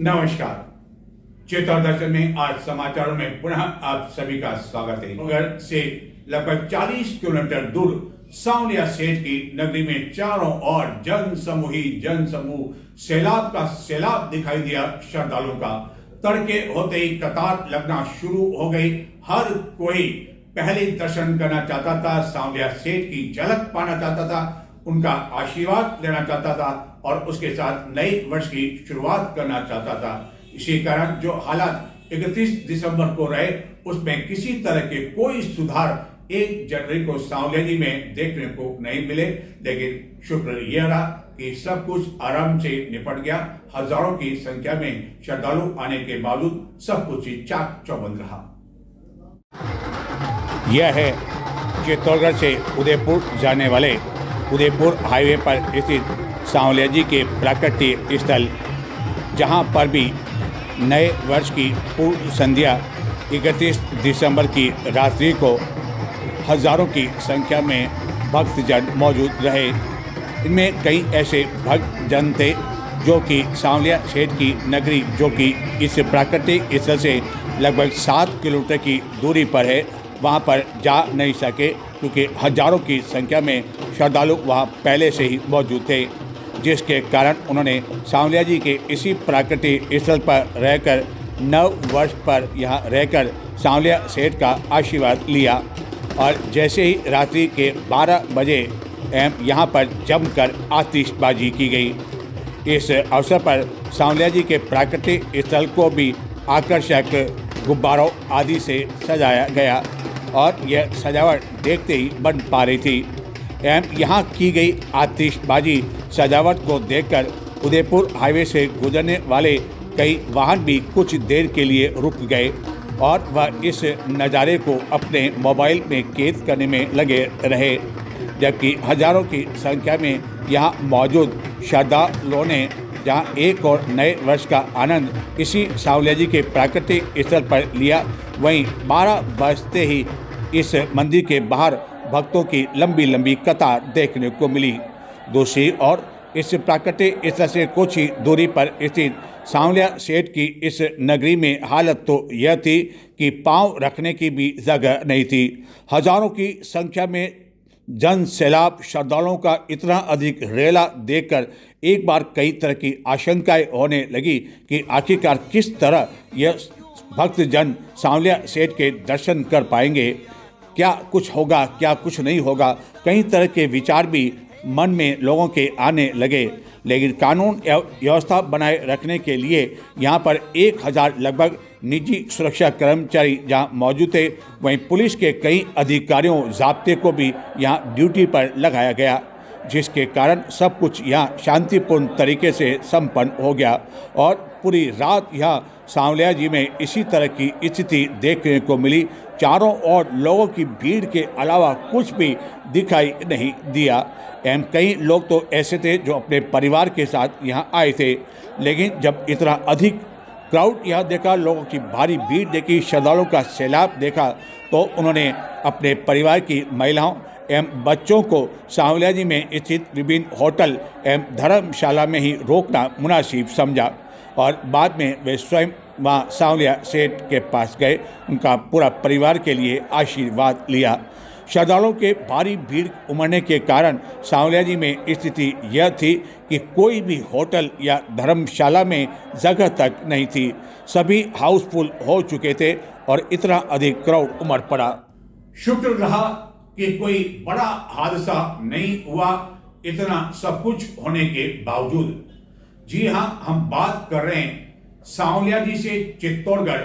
नमस्कार। चेतौर दर्शन में आज समाचारों में पुनः आप सभी का स्वागत है। नगर से लगभग 40 किलोमीटर दूर सांवलिया सेठ की नगरी में चारों ओर जन समूह सैलाब का सैलाब दिखाई दिया। श्रद्धालुओं का तड़के होते ही कतार लगना शुरू हो गई। हर कोई पहले दर्शन करना चाहता था, सांवलिया सेठ की झलक पाना चाहता था, उनका आशीर्वाद लेना चाहता था और उसके साथ नए वर्ष की शुरुआत करना चाहता था। इसी कारण जो हालात 31 दिसंबर को रहे उसमें किसी तरह के कोई सुधार 1 जनवरी को सांवलिया में देखने को नहीं मिले। लेकिन शुक्र यह रहा कि सब कुछ आराम से निपट गया। हजारों की संख्या में श्रद्धालु आने के बावजूद सब कुछ चाक चौबंद रहा। यह है चित्तौड़गढ़ से उदयपुर जाने वाले उदयपुर हाईवे पर स्थित सांवलिया जी के प्राकट्य स्थल, जहां पर भी नए वर्ष की पूर्व संध्या 31 दिसंबर की रात्रि को हजारों की संख्या में भक्तजन मौजूद रहे। इनमें कई ऐसे भक्तजन थे जो कि सांवलिया सेठ की नगरी, जो कि इस प्राकृतिक स्थल से लगभग 7 किलोमीटर की दूरी पर है, वहां पर जा नहीं सके क्योंकि हजारों की संख्या में श्रद्धालु वहां पहले से ही मौजूद थे, जिसके कारण उन्होंने सांवलिया जी के इसी प्राकृतिक स्थल पर रहकर नव वर्ष पर यहाँ रहकर सांवलिया सेठ का आशीर्वाद लिया। और जैसे ही रात्रि के 12 बजे यहाँ पर जमकर आतिशबाजी की गई। इस अवसर पर सांवलिया जी के प्राकृतिक स्थल को भी आकर्षक गुब्बारों आदि से सजाया गया और यह सजावट देखते ही बन पा रही थी। यहाँ की गई आतिशबाजी सजावट को देखकर उदयपुर हाईवे से गुजरने वाले कई वाहन भी कुछ देर के लिए रुक गए और वह इस नज़ारे को अपने मोबाइल में कैद करने में लगे रहे, जबकि हजारों की संख्या में यहाँ मौजूद श्रद्धालुओं ने जहाँ एक और नए वर्ष का आनंद इसी सांवलिया जी के प्राकृतिक स्थल पर लिया, वहीं 12 बजते ही इस मंदिर के बाहर भक्तों की लंबी लंबी कतार देखने को मिली। दूसरी ओर इस प्राकृतिक स्थल से कुछ ही दूरी पर स्थित सांवलिया सेठ की इस नगरी में हालत तो यह थी कि पांव रखने की भी जगह नहीं थी। हजारों की संख्या में जन सैलाब श्रद्धालुओं का इतना अधिक रेला देखकर एक बार कई तरह की आशंकाएं होने लगी कि आखिरकार किस तरह यह भक्तजन सांवलिया सेठ के दर्शन कर पाएंगे, क्या कुछ होगा, क्या कुछ नहीं होगा। कई तरह के विचार भी मन में लोगों के आने लगे। लेकिन कानून व्यवस्था बनाए रखने के लिए यहाँ पर 1000 लगभग निजी सुरक्षा कर्मचारी जहाँ मौजूद थे, वहीं पुलिस के कई अधिकारियों ज़ाब्ते को भी यहाँ ड्यूटी पर लगाया गया, जिसके कारण सब कुछ यहाँ शांतिपूर्ण तरीके से संपन्न हो गया। और पूरी रात यहाँ सांवलिया जी में इसी तरह की स्थिति देखने को मिली। चारों ओर लोगों की भीड़ के अलावा कुछ भी दिखाई नहीं दिया। कई लोग तो ऐसे थे जो अपने परिवार के साथ यहाँ आए थे, लेकिन जब इतना अधिक क्राउड यहाँ देखा, लोगों की भारी भीड़ देखी, श्रद्धालुओं का सैलाब देखा, तो उन्होंने अपने परिवार की महिलाओं एवं बच्चों को सांवलिया जी में स्थित विभिन्न होटल एवं धर्मशाला में ही रोकना मुनासिब समझा और बाद में वे स्वयं वहाँ सांवलिया सेठ के पास गए, उनका पूरा परिवार के लिए आशीर्वाद लिया। श्रद्धालुओं के भारी भीड़ उमड़ने के कारण सांवलिया जी में स्थिति यह थी कि कोई भी होटल या धर्मशाला में जगह तक नहीं थी। सभी हाउसफुल हो चुके थे और इतना अधिक क्राउड उमड़ पड़ा। शुक्र रहा कि कोई बड़ा हादसा नहीं हुआ, इतना सब कुछ होने के बावजूद। जी हाँ, हम बात कर रहे हैं सांवलिया जी से चित्तौड़गढ़।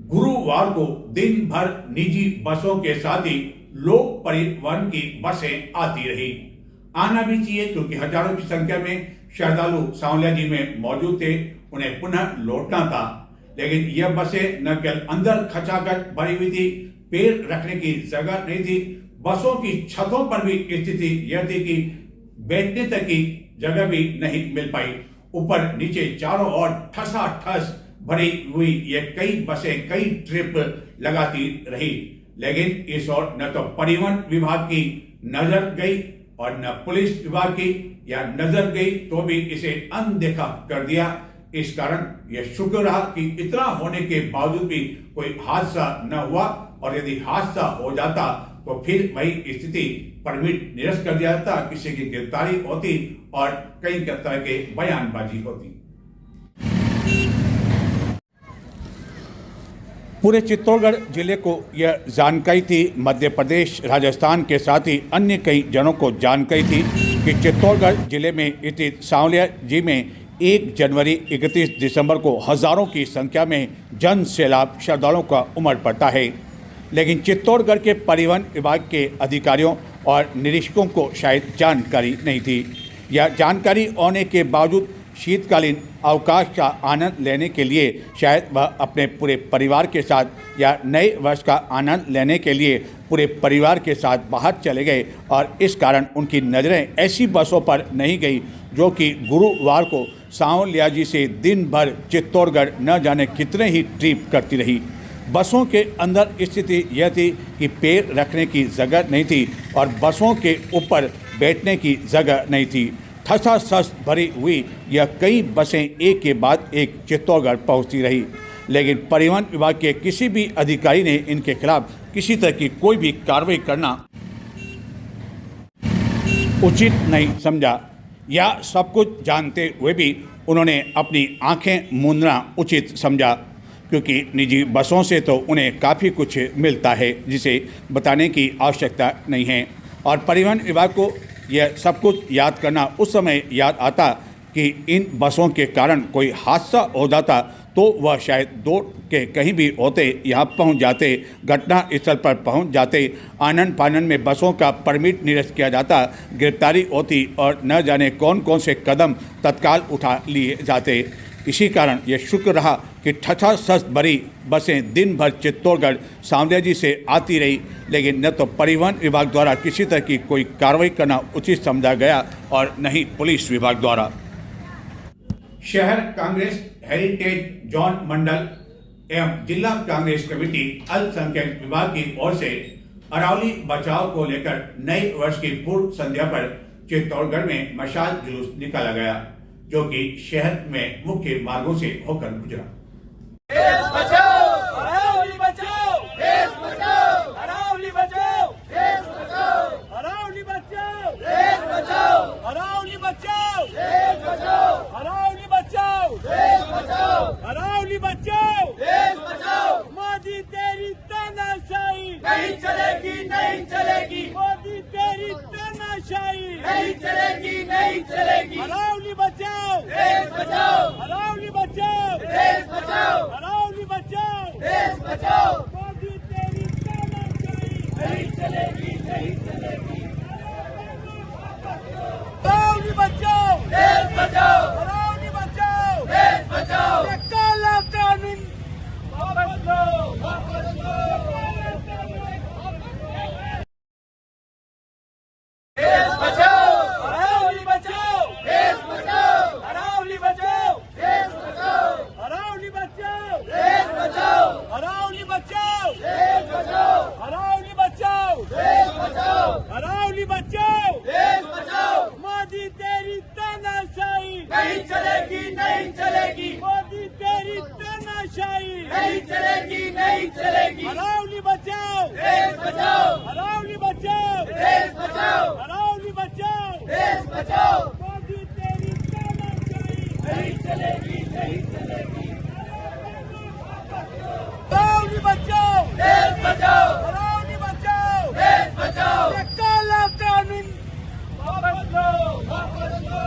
गुरुवार को दिन भर निजी बसों के साथ ही लोक परिवहन की बसें आती रही। आना भी चाहिए क्योंकि हजारों की संख्या में श्रद्धालु सांवलिया जी में मौजूद थे, उन्हें पुनः लौटना था। लेकिन यह बसें न केवल अंदर खचाखच भरी हुई थी, पैर रखने की जगह नहीं थी। बसों की छतों पर भी स्थिति यह थी कि बैठने तक की जगह भी नहीं मिल पाई। ऊपर नीचे चारों ओर ठसाठस भरी हुई ये कई बसें कई ट्रिप लगाती रही, लेकिन इस ओर न तो परिवहन विभाग की नजर गई और न पुलिस विभाग की या नजर गई, तो भी इसे अनदेखा कर दिया। इस कारण यह शुक्र रहा कि इतना होने के बावजूद भी कोई हादसा न हुआ, और यदि हादसा हो जाता तो फिर वही स्थिति परमिट निरस्त कर दिया जाता, किसी की गिरफ्तारी होती और कई तरह के बयानबाजी होती। पूरे चित्तौड़गढ़ जिले को यह जानकारी थी, मध्य प्रदेश, राजस्थान के साथ ही अन्य कई जनों को जानकारी थी कि चित्तौड़गढ़ जिले में स्थित सांवलिया जी में 1 जनवरी 31 दिसंबर को हज़ारों की संख्या में जन सैलाब श्रद्धालुओं का उमड़ पड़ता है। लेकिन चित्तौड़गढ़ के परिवहन विभाग के अधिकारियों और निरीक्षकों को शायद जानकारी नहीं थी। यह जानकारी होने के बावजूद शीतकालीन अवकाश का आनंद लेने के लिए शायद वह अपने पूरे परिवार के साथ या नए वर्ष का आनंद लेने के लिए पूरे परिवार के साथ बाहर चले गए, और इस कारण उनकी नज़रें ऐसी बसों पर नहीं गई जो कि गुरुवार को सांवलिया जी से दिन भर चित्तौड़गढ़ न जाने कितने ही ट्रिप करती रही। बसों के अंदर स्थिति यह थी कि पैर रखने की जगह नहीं थी और बसों के ऊपर बैठने की जगह नहीं थी। ठसाठस भरी हुई यह कई बसें एक के बाद एक चित्तौड़गढ़ पहुंचती रही, लेकिन परिवहन विभाग के किसी भी अधिकारी ने इनके खिलाफ किसी तरह की कोई भी कार्रवाई करना उचित नहीं समझा, या सब कुछ जानते हुए भी उन्होंने अपनी आंखें मूंदना उचित समझा, क्योंकि निजी बसों से तो उन्हें काफ़ी कुछ मिलता है जिसे बताने की आवश्यकता नहीं है। और परिवहन विभाग को यह सब कुछ याद करना उस समय याद आता कि इन बसों के कारण कोई हादसा हो जाता तो वह शायद दौड़ के कहीं भी होते यहाँ पहुँच जाते, घटना स्थल पर पहुँच जाते, आनन फानन में बसों का परमिट निरस्त किया जाता, गिरफ्तारी होती और न जाने कौन कौन से कदम तत्काल उठा लिए जाते। इसी कारण यह शुक्र रहा कि ठसाठस भरी बसें दिन भर चित्तौड़गढ़ सांवलिया जी से आती रही, लेकिन न तो परिवहन विभाग द्वारा किसी तरह की कोई कार्रवाई करना उचित समझा गया और न ही पुलिस विभाग द्वारा। शहर कांग्रेस हेरिटेज जोन मंडल एवं जिला कांग्रेस कमेटी अल्पसंख्यक विभाग की ओर से अरावली बचाव को लेकर नए वर्ष की पूर्व संध्या पर चित्तौड़गढ़ में मशाल जुलूस निकाला गया, जो कि शहर में मुख्य मार्गों से होकर गुजरा। देश बचाओ, अरावली बचाओ, देश बचाओ, अरावली बचाओ, देश बचाओ, अरावली बचाओ, देश बचाओ, अरावली बचाओ, देश बचाओ, अरावली बचाओ, देश बचाओ, अरावली बचाओ, देश बचाओ। मोदी तेरी तानाशाही नहीं चलेगी, नहीं चलेगी। मोदी तेरी तानाशाही नहीं चलेगी, नहीं चलेगी। अरावली बचाओ, देश बचाओ, अरावली बचाओ, देश बचाओ, अरावली बचाओ, देश बचाओ। मोदी तेरी तानाशाही नहीं चलेगी, नहीं चलेगी। अरावली बचाओ, देश बचाओ, अरावली बचाओ, देश बचाओ। ये काला कानून वापस लो, वापस लो। देश बचाओ, अरावली बचाओ, देश बचाओ, अरावली बचाओ, देश बचाओ, अरावली बचाओ, देश बचाओ, अरावली बचाओ, देश बचाओ, अरावली बचाओ, देश बचाओ, अरावली बचाओ, देश बचाओ। मोदी तेरी तानाशाही नहीं चलेगी, नहीं चलेगी। मोदी तेरी तानाशाही नहीं चलेगी, नहीं चलेगी। अरावली बचाओ, देश बचाओ, अरावली बचाओ, देश बचाओ, अरावली बचाओ, देश बचाओ। मोदी तेरी तानाशाही नहीं चलेगी, नहीं चलेगी। अरावली बचाओ, देश बचाओ, अरावली बचाओ, देश बचाओ। ये काला कानून वापस लो, वापस लो।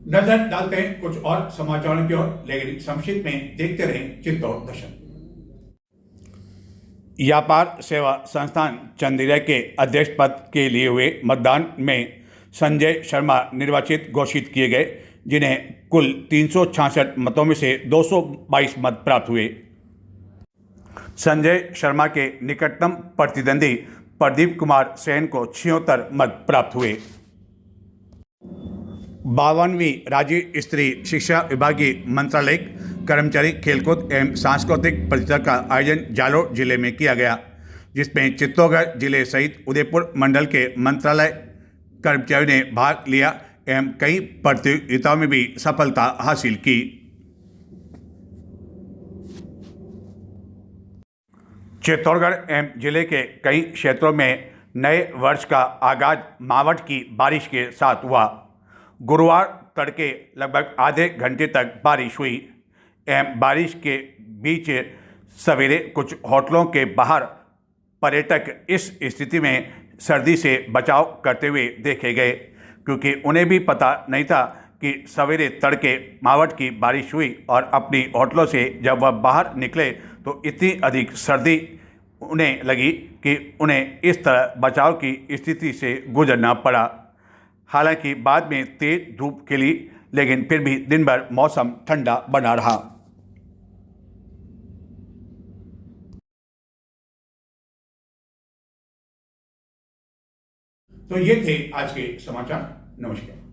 नजर डालते हैं कुछ और समाचारों की ओर, लेकिन संक्षिप्त में देखते रहें चित्तौड़ दर्शन। व्यापार सेवा संस्थान चंदेरिया के अध्यक्ष पद के लिए हुए मतदान में संजय शर्मा निर्वाचित घोषित किए गए, जिन्हें कुल 366 मतों में से 222 मत प्राप्त हुए। संजय शर्मा के निकटतम प्रतिद्वंदी प्रदीप कुमार सेन को 76 मत प्राप्त हुए। 52वीं राज्य स्तरीय शिक्षा विभागीय मंत्रालय कर्मचारी खेलकूद एवं सांस्कृतिक प्रतियोगिता का आयोजन जालोर जिले में किया गया, जिसमें चित्तौड़गढ़ जिले सहित उदयपुर मंडल के मंत्रालय कर्मचारियों ने भाग लिया एवं कई प्रतियोगिताओं में भी सफलता हासिल की। चित्तौड़गढ़ एवं जिले के कई क्षेत्रों में नए वर्ष का आगाज मावठ की बारिश के साथ हुआ। गुरुवार तड़के लगभग आधे घंटे तक बारिश हुई एवं बारिश के बीच सवेरे कुछ होटलों के बाहर पर्यटक इस स्थिति में सर्दी से बचाव करते हुए देखे गए, क्योंकि उन्हें भी पता नहीं था कि सवेरे तड़के मावठ की बारिश हुई और अपनी होटलों से जब वह बाहर निकले तो इतनी अधिक सर्दी उन्हें लगी कि उन्हें इस तरह बचाव की स्थिति से गुजरना पड़ा। हालांकि बाद में तेज धूप खिली, लेकिन फिर भी दिन भर मौसम ठंडा बना रहा। तो ये थे आज के समाचार। नमस्कार।